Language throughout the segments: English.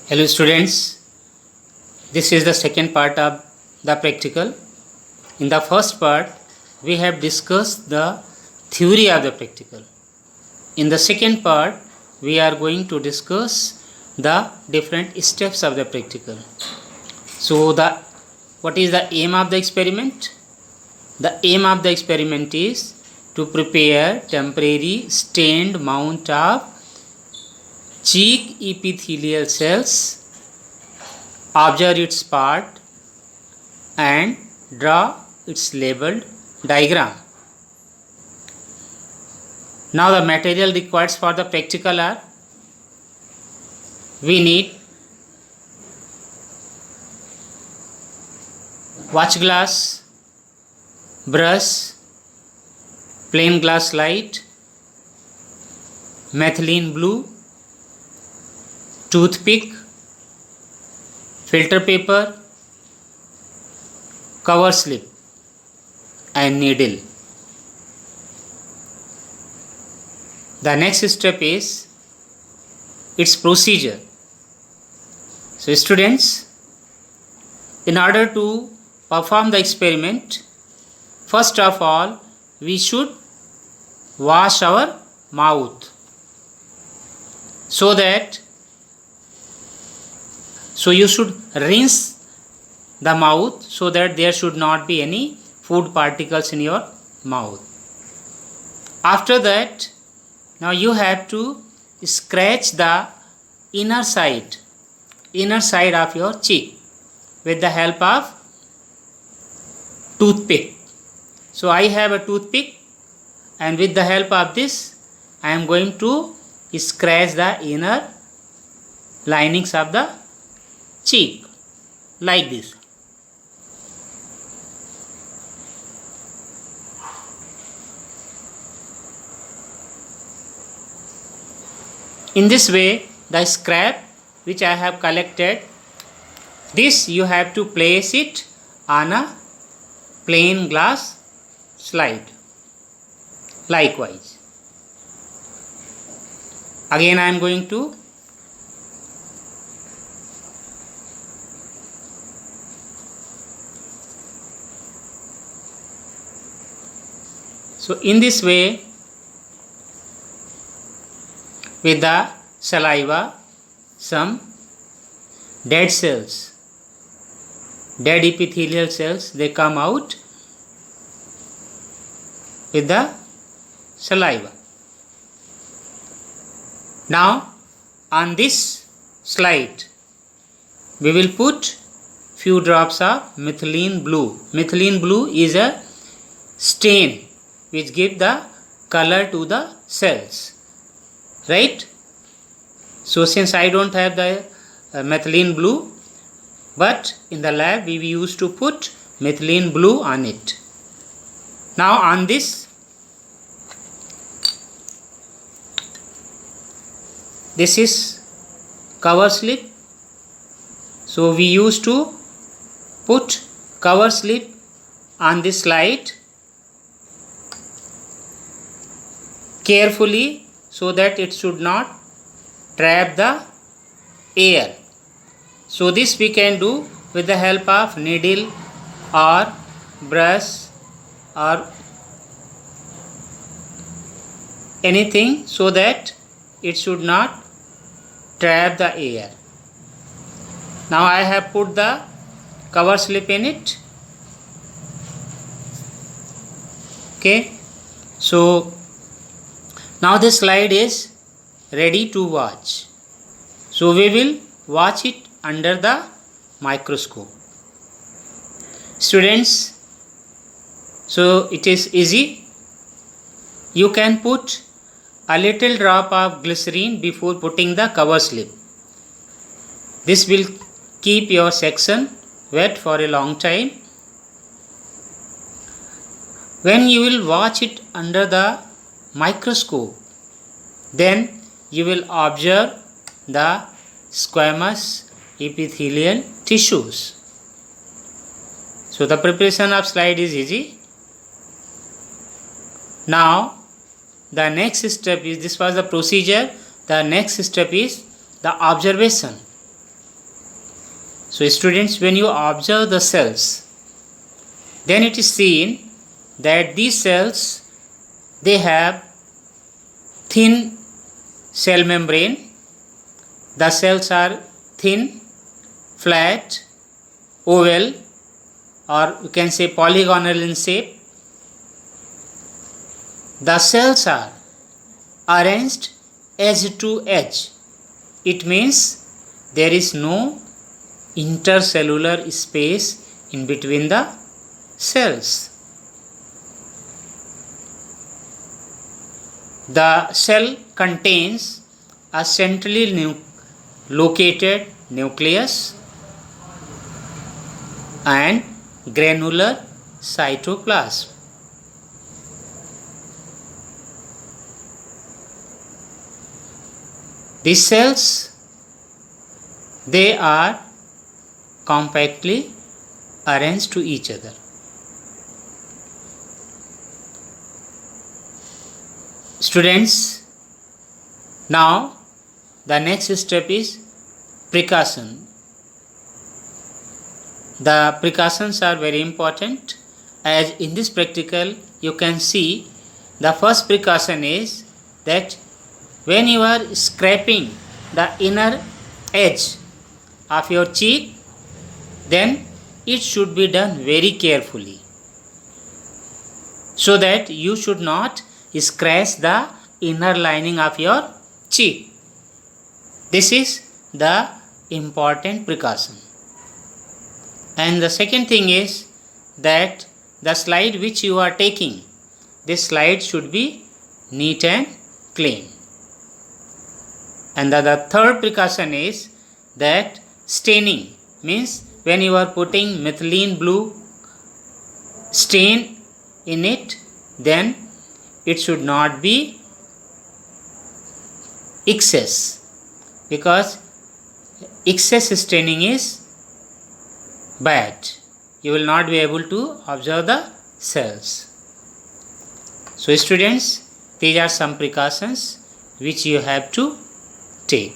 Hello students, this is the second part of the practical. In the first part, we have discussed the theory of the practical. In the second part, we are going to discuss the different steps of the practical. So, what is the aim of the experiment? The aim of the experiment is to prepare temporary stained mount of cheek epithelial cells, observe its part and draw its labeled diagram. Now the material required for the practical are, we need watch glass, brush, plain glass slide, methylene blue, toothpick, filter paper, cover slip and needle. The next step is its procedure. So students, in order to perform the experiment, first of all we should wash our mouth so you should rinse the mouth so that there should not be any food particles in your mouth. After that, now you have to scratch the inner side of your cheek with the help of toothpick. So I have a toothpick, and with the help of this I am going to scratch the inner linings of the cheek like this. In this way, the scrap which I have collected, this you have to place it on a plain glass slide. Likewise, again I am going to in this way, with the saliva, some dead cells, dead epithelial cells, they come out with the saliva. Now on this slide we will put few drops of methylene blue. Methylene blue is a stain which give the color to the cells, right? So since I don't have the methylene blue, but in the lab we used to put methylene blue on it. Now on this is cover slip. So we used to put cover slip on this slide carefully so that it should not trap the air. So this we can do with the help of needle or brush or anything so that it should not trap the air. Now I have put the cover slip in it. Okay, so now this slide is ready to watch. So we will watch it under the microscope. Students, so it is easy. You can put a little drop of glycerine before putting the cover slip. This will keep your section wet for a long time. When you will watch it under the microscope, then you will observe the squamous epithelial tissues. So the preparation of slide is easy. Now the next step is, this was the procedure, the next step is the observation. So students, when you observe the cells, then it is seen that these cells, they have thin cell membrane. The cells are thin, flat, oval, or you can say polygonal in shape. The cells are arranged edge to edge. It means there is no intercellular space in between the cells. The cell contains a centrally located nucleus and granular cytoplasm. These cells, they are compactly arranged to each other. Students, now the next step is precaution. The precautions are very important, as in this practical you can see the first precaution is that when you are scraping the inner edge of your cheek, then it should be done very carefully, so that you should not scratch the inner lining of your cheek. This is the important precaution. And the second thing is that the slide which you are taking, this slide should be neat and clean. And the third precaution is that staining, means when you are putting methylene blue stain in it, then it should not be excess, because excess staining is bad. You will not be able to observe the cells. So students, these are some precautions which you have to take.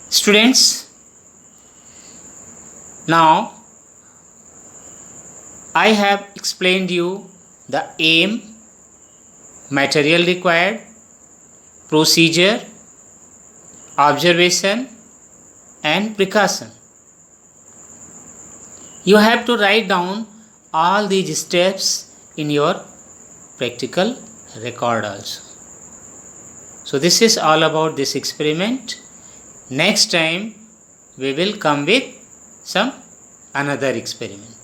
Students, now I have explained you the aim, material required, procedure, observation and precaution. You have to write down all these steps in your practical record also. So this is all about this experiment. Next time we will come with some another experiment.